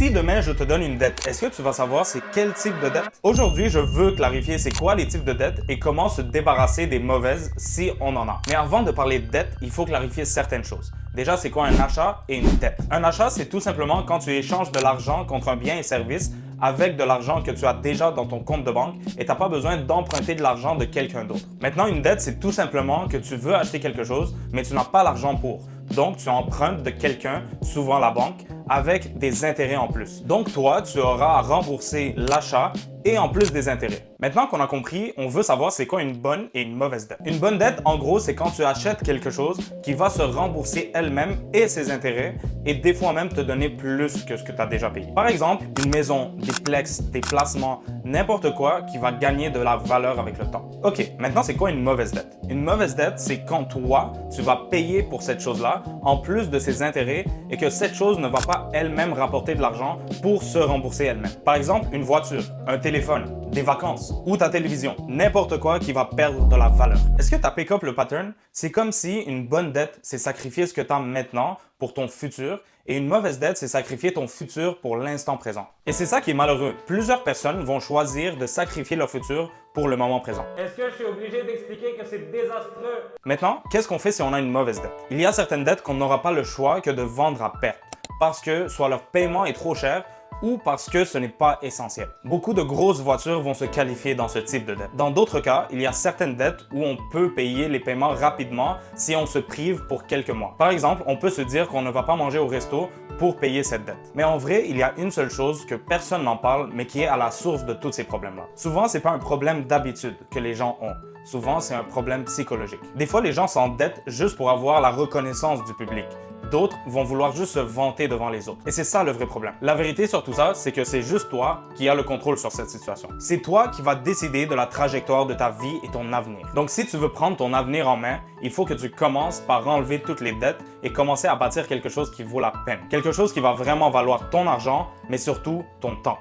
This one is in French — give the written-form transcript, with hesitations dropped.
Si demain je te donne une dette, est-ce que tu vas savoir c'est quel type de dette? Aujourd'hui, je veux clarifier c'est quoi les types de dettes et comment se débarrasser des mauvaises si on en a. Mais avant de parler de dette, il faut clarifier certaines choses. Déjà, c'est quoi un achat et une dette? Un achat, c'est tout simplement quand tu échanges de l'argent contre un bien et service avec de l'argent que tu as déjà dans ton compte de banque et tu n'as pas besoin d'emprunter de l'argent de quelqu'un d'autre. Maintenant, une dette, c'est tout simplement que tu veux acheter quelque chose, mais tu n'as pas l'argent pour. Donc, tu empruntes de quelqu'un, souvent la banque, avec des intérêts en plus. Donc, toi, tu auras à rembourser l'achat et en plus des intérêts. Maintenant qu'on a compris, on veut savoir c'est quoi une bonne et une mauvaise dette. Une bonne dette, en gros, c'est quand tu achètes quelque chose qui va se rembourser elle-même et ses intérêts et des fois même te donner plus que ce que tu as déjà payé. Par exemple, une maison, des plex, des placements, n'importe quoi qui va gagner de la valeur avec le temps. Ok, maintenant c'est quoi une mauvaise dette? Une mauvaise dette, c'est quand toi, tu vas payer pour cette chose-là en plus de ses intérêts et que cette chose ne va pas elle-même rapporter de l'argent pour se rembourser elle-même. Par exemple, une voiture, un téléphone, des vacances ou ta télévision, n'importe quoi qui va perdre de la valeur. Est-ce que tu as pick up le pattern? C'est comme si une bonne dette, c'est sacrifier ce que tu as maintenant pour ton futur et une mauvaise dette, c'est sacrifier ton futur pour l'instant présent. Et c'est ça qui est malheureux. Plusieurs personnes vont choisir de sacrifier leur futur pour le moment présent. Est-ce que je suis obligé d'expliquer que c'est désastreux? Maintenant, qu'est-ce qu'on fait si on a une mauvaise dette? Il y a certaines dettes qu'on n'aura pas le choix que de vendre à perte parce que soit leur paiement est trop cher ou parce que ce n'est pas essentiel. Beaucoup de grosses voitures vont se qualifier dans ce type de dette. Dans d'autres cas, il y a certaines dettes où on peut payer les paiements rapidement si on se prive pour quelques mois. Par exemple, on peut se dire qu'on ne va pas manger au resto pour payer cette dette. Mais en vrai, il y a une seule chose que personne n'en parle, mais qui est à la source de tous ces problèmes-là. Souvent, c'est pas un problème d'habitude que les gens ont. Souvent, c'est un problème psychologique. Des fois, les gens s'endettent juste pour avoir la reconnaissance du public. D'autres vont vouloir juste se vanter devant les autres. Et c'est ça le vrai problème. La vérité sur tout ça, c'est que c'est juste toi qui as le contrôle sur cette situation. C'est toi qui vas décider de la trajectoire de ta vie et ton avenir. Donc si tu veux prendre ton avenir en main, il faut que tu commences par enlever toutes les dettes et commencer à bâtir quelque chose qui vaut la peine. Quelque chose qui va vraiment valoir ton argent, mais surtout ton temps.